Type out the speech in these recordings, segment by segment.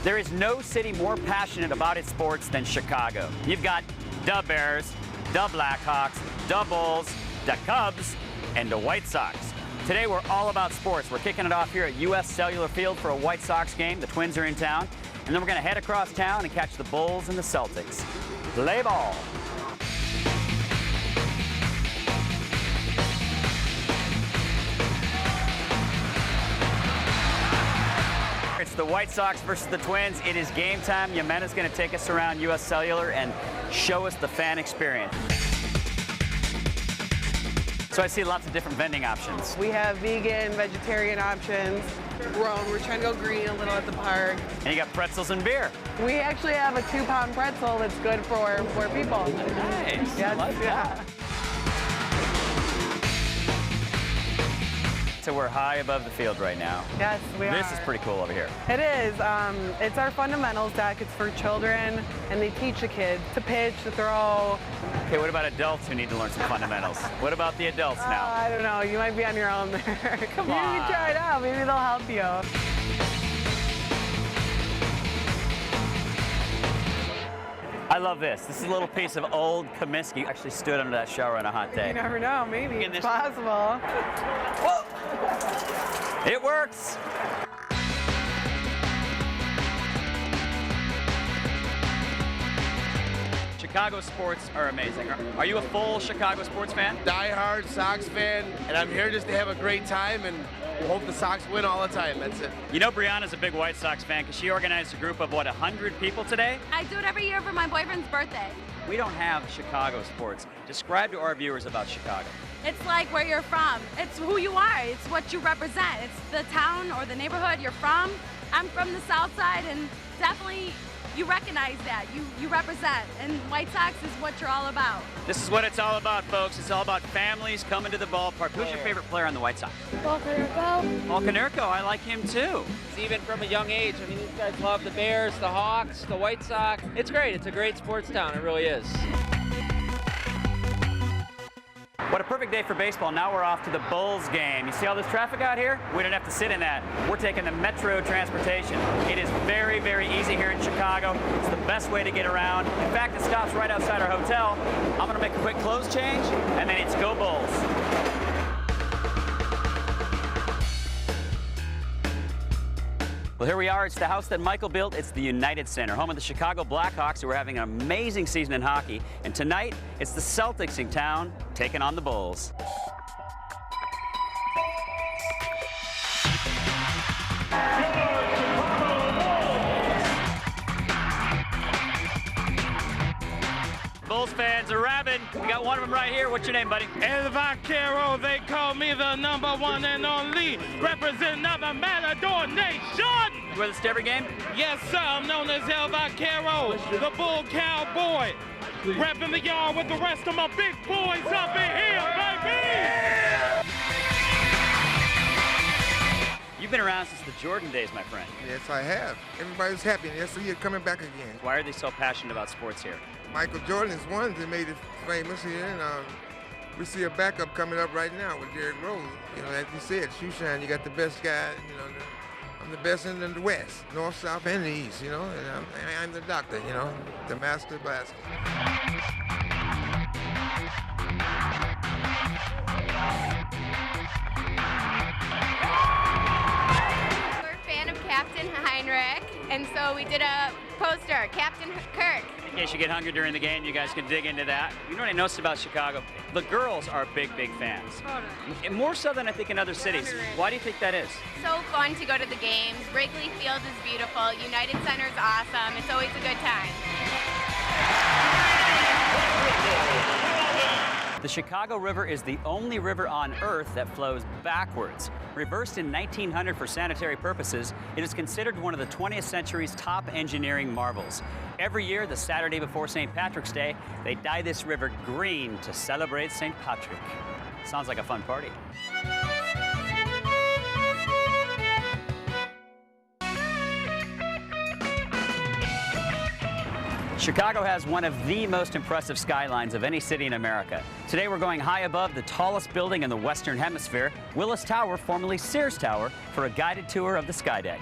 There is no city more passionate about its sports than Chicago. You've got the Bears, the Blackhawks, the Bulls, the Cubs, and the White Sox. Today we're all about sports. We're kicking it off here at US Cellular Field for a White Sox game. The Twins are in town. And then we're going to head across town and catch the Bulls and the Celtics. Play ball. It's the White Sox versus the Twins. It is game time. Yemena's going to take us around US Cellular and show us the fan experience. So I see lots of different vending options. We have vegan, vegetarian options. We're trying to go green a little at the park. And you got pretzels and beer. We actually have a 2-pound pretzel that's good for 4 people. Nice. Yes, I like that. So we're high above the field right now. Yes, we are. This is pretty cool over here. It is. It's our fundamentals deck. It's for children, and they teach the kids to pitch, to throw. Okay, what about adults who need to learn some fundamentals? What about the adults now? I don't know. You might be on your own there. Come on. Maybe try it out. Maybe they'll help you. I love this. This is a little piece of old Comiskey. Actually stood under that shower on a hot day. You never know. Maybe it's possible. Whoa! It works. Chicago sports are amazing. Are you a full Chicago sports fan? Die-hard Sox fan, and I'm here just to have a great time and hope the Sox win all the time. That's it. You know Brianna's a big White Sox fan because she organized a group of, what, 100 people today? I do it every year for my boyfriend's birthday. We don't have Chicago sports. Describe to our viewers about Chicago. It's like where you're from. It's who you are. It's what you represent. It's the town or the neighborhood you're from. I'm from the South Side, and definitely you recognize that. You represent, and White Sox is what you're all about. This is what it's all about, folks. It's all about families coming to the ballpark. Who's your favorite player on the White Sox? Paul Konerko. Paul Konerko. I like him too. Even from a young age. I mean, these guys love the Bears, the Hawks, the White Sox. It's great. It's a great sports town. It really is. What a perfect day for baseball. Now we're off to the Bulls game. You see all this traffic out here? We don't have to sit in that. We're taking the Metro transportation. It is very, very easy here in Chicago. It's the best way to get around. In fact, it stops right outside our hotel. I'm going to make a quick clothes change, and then it's go Bulls. Well, here we are. It's the house that Michael built. It's the United Center, home of the Chicago Blackhawks, who are having an amazing season in hockey. And tonight, it's the Celtics in town taking on the Bulls. Bulls fans are rabid. We got one of them right here. What's your name, buddy? El Vaquero, they call me the #1 and only, representing the Matador Nation. You wear this to every game? Yes, sir, I'm known as El Vaquero, the Bull Cowboy, repping the yard with the rest of my big boys up in here, baby! You've been around since the Jordan days, my friend. Yes, I have. Everybody's happy. Yes, so you're coming back again. Why are they so passionate about sports here? Michael Jordan is one that made it famous here, and we see a backup coming up right now with Derrick Rose. You know, as you said, shoe shine, you got the best guy, you know, I'm the best in the West, North, South, and the East, you know, and I'm the doctor, you know, the master blaster. We're a fan of Captain Heinrich, and so we did a poster, Captain Kirk. In case you get hungry during the game, you guys can dig into that. You know what I noticed about Chicago? The girls are big, big fans. And more so than I think in other cities. Why do you think that is? So fun to go to the games. Wrigley Field is beautiful. United Center is awesome. It's always a good time. The Chicago River is the only river on Earth that flows backwards. Reversed in 1900 for sanitary purposes, it is considered one of the 20th century's top engineering marvels. Every year, the Saturday before St. Patrick's Day, they dye this river green to celebrate St. Patrick. Sounds like a fun party. Chicago has one of the most impressive skylines of any city in America. Today we're going high above the tallest building in the Western Hemisphere, Willis Tower, formerly Sears Tower, for a guided tour of the skydeck.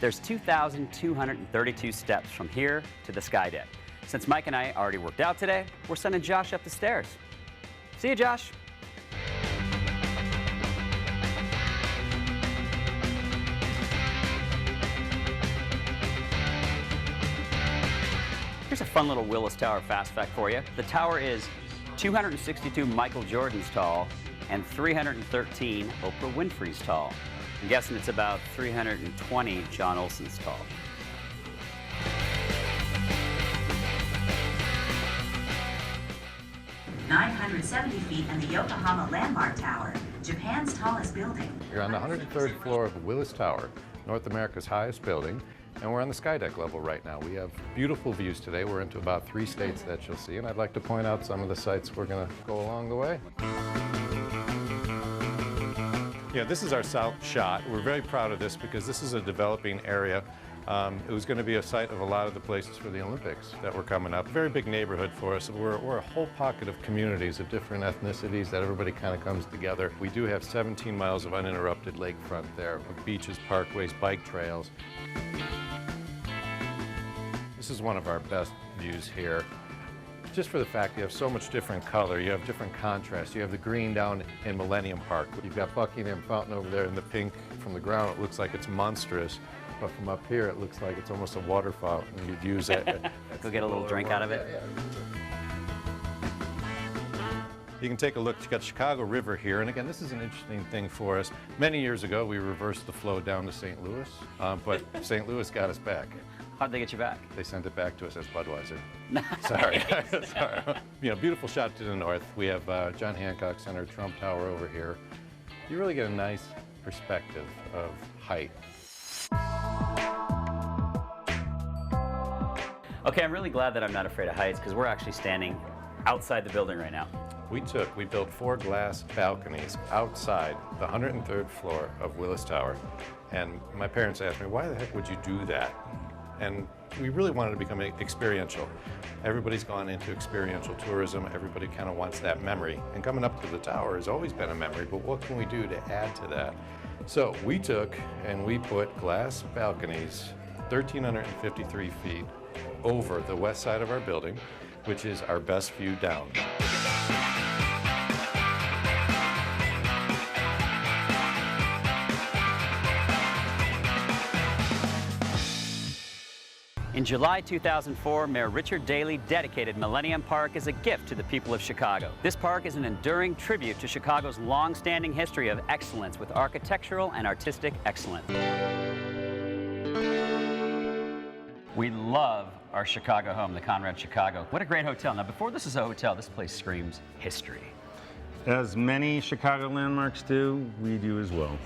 There's 2,232 steps from here to the sky deck. Since Mike and I already worked out today, we're sending Josh up the stairs. See you, Josh. Here's a fun little Willis Tower fast fact for you. The tower is 262 Michael Jordans tall and 313 Oprah Winfrey's tall. I'm guessing it's about 320 John Olson's tall. "970 feet in the Yokohama Landmark Tower, Japan's tallest building." You're on the 103rd floor of Willis Tower, North America's highest building, and we're on the sky deck level right now. We have beautiful views today. We're into about 3 states that you'll see, and I'd like to point out some of the sites we're going to go along the way. Yeah, this is our south shot. We're very proud of this because this is a developing area. It was going to be a site of a lot of the places for the Olympics that were coming up. Very big neighborhood for us. We're a whole pocket of communities of different ethnicities that everybody kind of comes together. We do have 17 miles of uninterrupted lakefront there with beaches, parkways, bike trails. This is one of our best views here. Just for the fact you have so much different color, you have different contrast. You have the green down in Millennium Park. You've got Buckingham Fountain over there, and the pink from the ground, it looks like it's monstrous. But from up here, it looks like it's almost a water fountain. You'd use it. Go get a little drink out of it. You can take a look. You've got Chicago River here. And again, this is an interesting thing for us. Many years ago, we reversed the flow down to St. Louis, but St. Louis got us back. How'd they get you back? They sent it back to us as Budweiser. Sorry. Sorry. You know, beautiful shot to the north. We have John Hancock Center, Trump Tower over here. You really get a nice perspective of height. Okay, I'm really glad that I'm not afraid of heights because we're actually standing outside the building right now. We built 4 glass balconies outside the 103rd floor of Willis Tower. And my parents asked me, why the heck would you do that? And we really wanted to become experiential. Everybody's gone into experiential tourism. Everybody kind of wants that memory. And coming up to the tower has always been a memory, but what can we do to add to that? So we took and we put glass balconies 1,353 feet over the west side of our building, which is our best view down. In July 2004, Mayor Richard Daley dedicated Millennium Park as a gift to the people of Chicago. This park is an enduring tribute to Chicago's long-standing history of excellence with architectural and artistic excellence. We love our Chicago home, the Conrad Chicago. What a great hotel. Now, before this is a hotel, this place screams history. As many Chicago landmarks do, we do as well.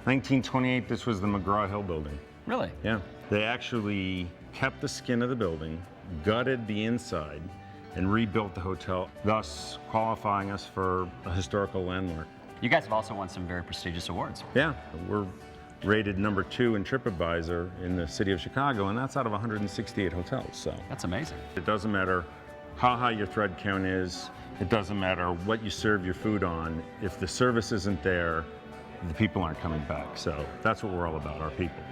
1928, this was the McGraw-Hill building. Really? Yeah. They actually kept the skin of the building, gutted the inside, and rebuilt the hotel, thus qualifying us for a historical landmark. You guys have also won some very prestigious awards. Yeah, we're rated number 2 in TripAdvisor in the city of Chicago, and that's out of 168 hotels. So that's amazing. It doesn't matter how high your thread count is. It doesn't matter what you serve your food on. If the service isn't there, the people aren't coming back. So that's what we're all about, our people.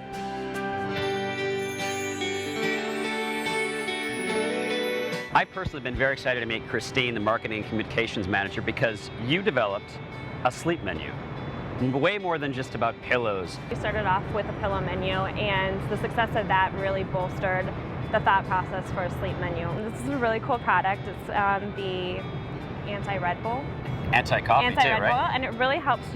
I've personally been very excited to meet Christine, the marketing and communications manager, because you developed a sleep menu. Way more than just about pillows. We started off with a pillow menu, and the success of that really bolstered the thought process for a sleep menu. This is a really cool product. It's the anti-Red Bull. Anti-coffee too, Anti-Red right? Bull, and it really helps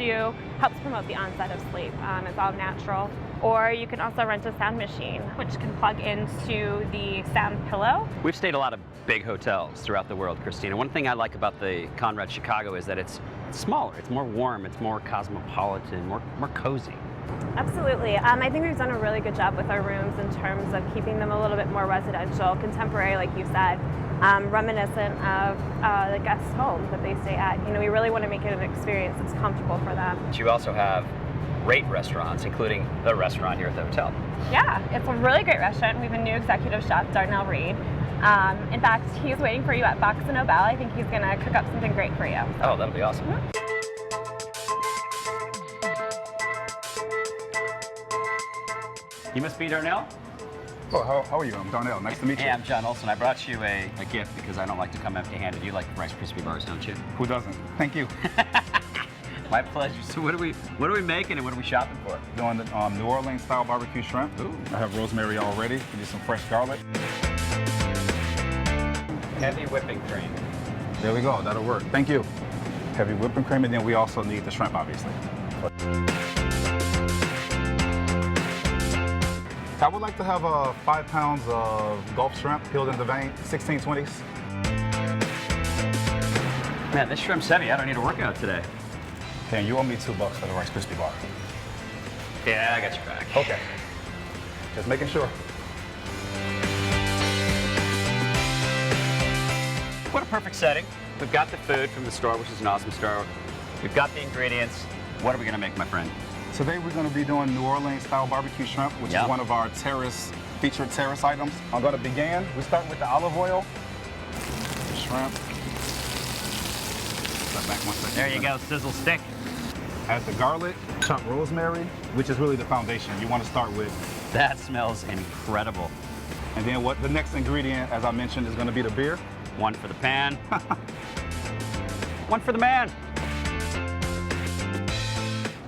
promote the onset of sleep. It's all natural. Or you can also rent a sound machine, which can plug into the sound pillow. We've stayed a lot of big hotels throughout the world, Christina. One thing I like about the Conrad Chicago is that it's smaller, it's more warm, it's more cosmopolitan, more cozy. Absolutely. I think we've done a really good job with our rooms in terms of keeping them a little bit more residential, contemporary, like you said, reminiscent of the guest home that they stay at. You know, we really want to make it an experience that's comfortable for them. You also have great restaurants, including the restaurant here at the hotel. Yeah, it's a really great restaurant. We have a new executive chef, Darnell Reed. In fact, he's waiting for you at Box & Nobel. I think he's going to cook up something great for you. Oh, that'll be awesome. Mm-hmm. You must be Darnell? Oh, how are you? I'm Darnell. Nice to meet you. Hey, I'm John Olson. I brought you a gift because I don't like to come empty-handed. You like Rice Krispie bars, don't you? Who doesn't? Thank you. My pleasure. So what are we making and what are we shopping for? Doing the New Orleans style barbecue shrimp. Ooh. I have rosemary already. We need some fresh garlic. Heavy whipping cream. There we go. That'll work. Thank you. Heavy whipping cream, and then we also need the shrimp, obviously. I would like to have 5 pounds of Gulf shrimp peeled in the vein, 16/20s. Man, this shrimp's heavy. I don't need a workout today. And you owe me $2 for the Rice Krispie bar. Yeah, I got your back. Okay. Just making sure. What a perfect setting. We've got the food from the store, which is an awesome store. We've got the ingredients. What are we gonna make, my friend? Today we're gonna be doing New Orleans style barbecue shrimp, which is one of our featured terrace items. I'm gonna begin. We start with the olive oil, shrimp. Step back 1 second. There you go, sizzle stick. Add the garlic, chopped rosemary, which is really the foundation. You wanna start with. That smells incredible. And then the next ingredient, as I mentioned, is gonna be the beer. One for the pan. One for the man.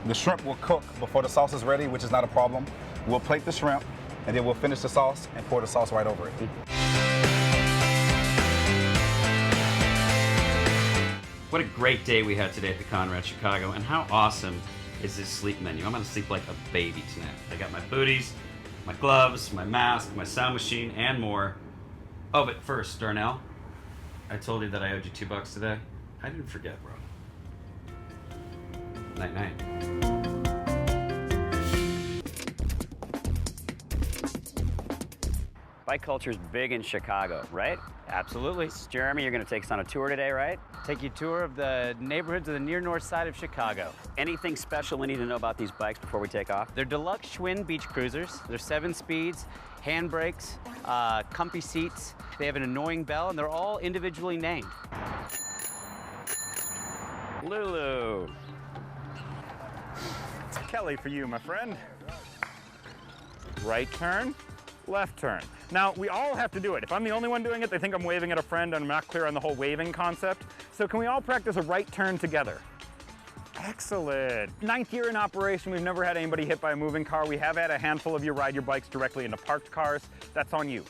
The shrimp will cook before the sauce is ready, which is not a problem. We'll plate the shrimp, and then we'll finish the sauce and pour the sauce right over it. What a great day we had today at the Conrad Chicago, and how awesome is this sleep menu. I'm gonna sleep like a baby tonight. I got my booties, my gloves, my mask, my sound machine, and more. Oh, but first, Darnell, I told you that I owed you $2 today. I didn't forget, bro. Night, night. Bike culture is big in Chicago, right? Absolutely. Jeremy, you're going to take us on a tour today, right? Take you a tour of the neighborhoods of the near north side of Chicago. Anything special we need to know about these bikes before we take off? They're deluxe Schwinn beach cruisers. They're 7 speeds, handbrakes, comfy seats. They have an annoying bell, and they're all individually named. Lulu. It's Kelly for you, my friend. Right turn, left turn. Now, we all have to do it. If I'm the only one doing it, they think I'm waving at a friend, and I'm not clear on the whole waving concept. So can we all practice a right turn together? Excellent. 9th year in operation, we've never had anybody hit by a moving car. We have had a handful of you ride your bikes directly into parked cars. That's on you.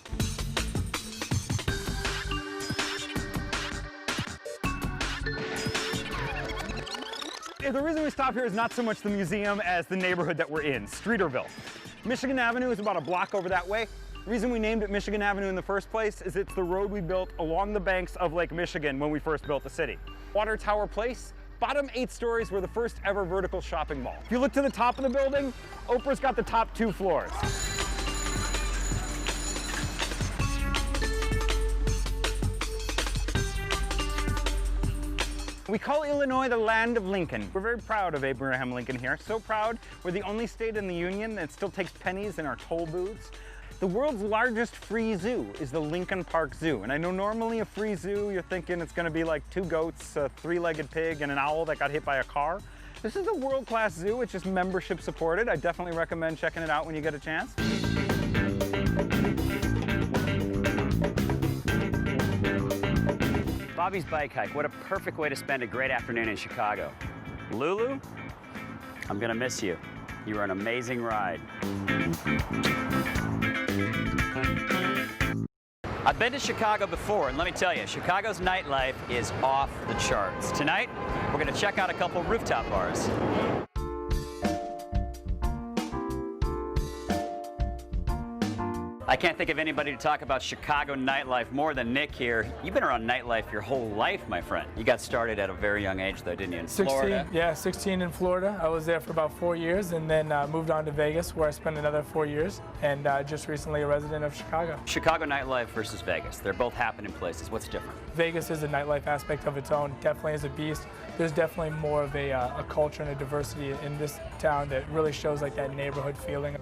The reason we stop here is not so much the museum as the neighborhood that we're in, Streeterville. Michigan Avenue is about a block over that way. The reason we named it Michigan Avenue in the first place is it's the road we built along the banks of Lake Michigan when we first built the city. Water Tower Place, bottom 8 stories, were the first ever vertical shopping mall. If you look to the top of the building, Oprah's got the top 2 floors. We call Illinois the land of Lincoln. We're very proud of Abraham Lincoln here. So proud, we're the only state in the Union that still takes pennies in our toll booths. The world's largest free zoo is the Lincoln Park Zoo. And I know normally a free zoo, you're thinking it's gonna be like 2 goats, a 3-legged pig, and an owl that got hit by a car. This is a world-class zoo. It's just membership supported. I definitely recommend checking it out when you get a chance. Bobby's Bike Hike, what a perfect way to spend a great afternoon in Chicago. Lulu, I'm gonna miss you. You were an amazing ride. I've been to Chicago before, and let me tell you, Chicago's nightlife is off the charts. Tonight, we're gonna check out a couple rooftop bars. I can't think of anybody to talk about Chicago nightlife more than Nick here. You've been around nightlife your whole life, my friend. You got started at a very young age, though, didn't you, in Florida? Yeah, 16 in Florida. I was there for about 4 years, and then moved on to Vegas, where I spent another 4 years, and just recently a resident of Chicago. Chicago nightlife versus Vegas. They're both happening places. What's different? Vegas is a nightlife aspect of its own. Definitely is a beast. There's definitely more of a culture and a diversity in this town that really shows like that neighborhood feeling.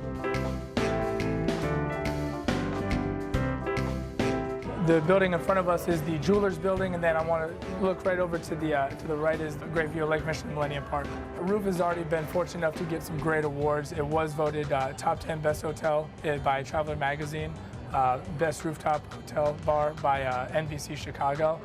The building in front of us is the Jewelers building, and then I want to look right over to the right is the great view of Lake Michigan Millennium Park. The roof has already been fortunate enough to get some great awards. It was voted top 10 best hotel by Traveler Magazine, best rooftop hotel bar by NBC Chicago.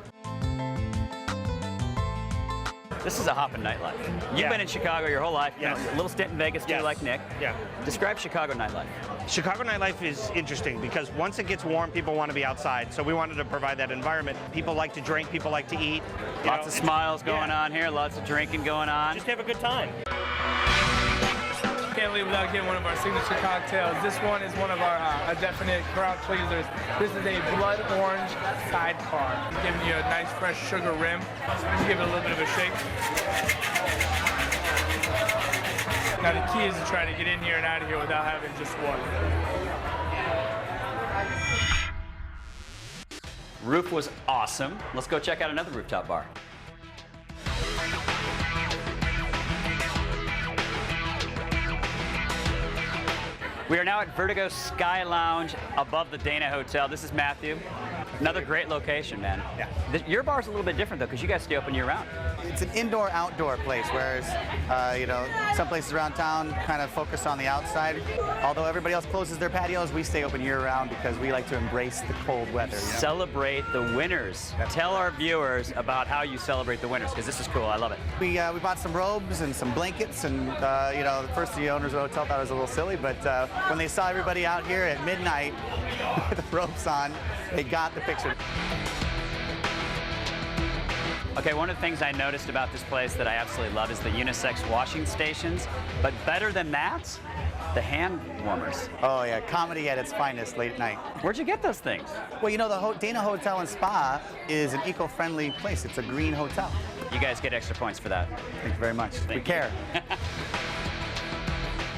This is a hopping nightlife. You've been in Chicago your whole life. Yes. A little stint in Vegas too, like Nick. Yeah. Describe Chicago nightlife. Chicago nightlife is interesting because once it gets warm, people want to be outside. So we wanted to provide that environment. People like to drink, people like to eat. Lots of smiles going on here, lots of drinking going on. Just have a good time. Can't leave without getting one of our signature cocktails. This one is one of our a definite crowd pleasers. This is a blood orange sidecar. Giving you a nice fresh sugar rim. Just give it a little bit of a shake. Now the key is to try to get in here and out of here without having just water. Roof was awesome. Let's go check out another rooftop bar. We are now at Vertigo Sky Lounge above the Dana Hotel. This is Matthew. Another great location, man. Yeah. Your bar's a little bit different though, because you guys stay open year-round. It's an indoor-outdoor place, whereas, you know, some places around town kind of focus on the outside. Although everybody else closes their patios, we stay open year-round because we like to embrace the cold weather. You know? Celebrate the winners. Tell our viewers about how you celebrate the winners, because this is cool. I love it. We bought some robes and some blankets, and you know, the first the owners of the hotel thought it was a little silly, but when they saw everybody out here at midnight with the ropes on, they got the picture. Okay, one of the things I noticed about this place that I absolutely love is the unisex washing stations, but better than that, the hand warmers. Oh yeah, comedy at its finest late at night. Where'd you get those things? Well, you know, the Dana Hotel and Spa is an eco-friendly place. It's a green hotel. You guys get extra points for that. Thank you very much. We care.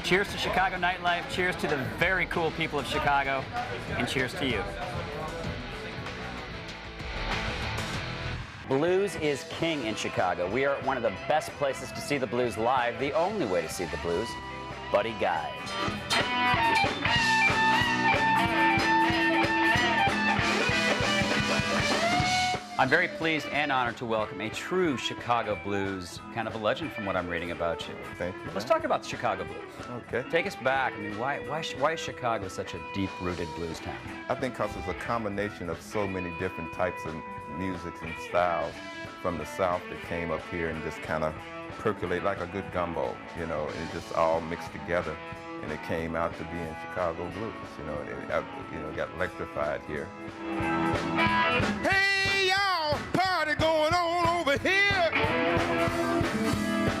Cheers to Chicago nightlife, cheers to the very cool people of Chicago, and cheers to you. Blues is king in Chicago. We are at one of the best places to see the blues live, the only way to see the blues, Buddy Guy's. I'm very pleased and honored to welcome a true Chicago blues, kind of a legend from what I'm reading about you. Thank you. Let's talk about the Chicago blues. Okay. Take us back. I mean, why is Chicago such a deep-rooted blues town? I think because it's a combination of so many different types of musics and styles from the South that came up here and just kind of percolate like a good gumbo, you know, and it just all mixed together. And it came out to being Chicago blues, you know, it got electrified here. Hey y'all, party going on over here.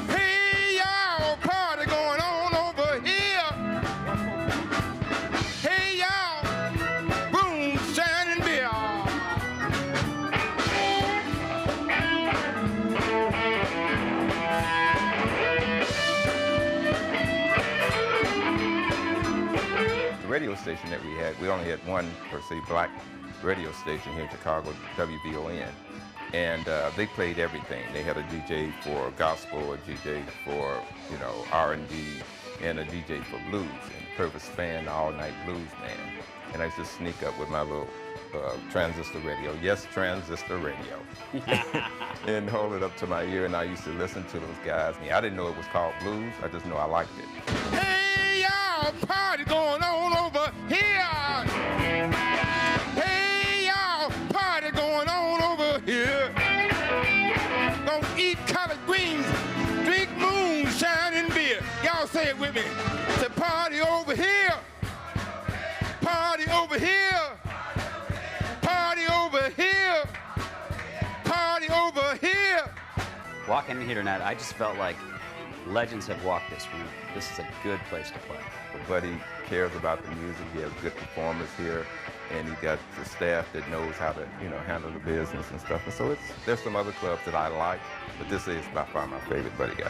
Hey y'all, party going on over here. Hey y'all, boom, shining beer. The radio station that we only had one, per se, black radio station here in Chicago, WVON, and they played everything. They had a DJ for gospel, a DJ for, you know, R&B, and a DJ for blues, and the perfect span, all-night blues, man. And I used to sneak up with my little transistor radio. Yes, transistor radio. And hold it up to my ear, and I used to listen to those guys. I didn't know it was called blues, I just know I liked it. Hey y'all, party going on over here. Hey y'all, party going on over here. Gonna eat collard greens, drink moonshine and beer. Y'all say it with me. It's a party over here. Party over here. Party over here. Party over here. Walking in here tonight, I just felt like legends have walked this room. This is a good place to play. Buddy cares about the music. He has good performers here, and he got the staff that knows how to, you know, handle the business and stuff. And so there's some other clubs that I like, but this is by far my favorite, Buddy Guy.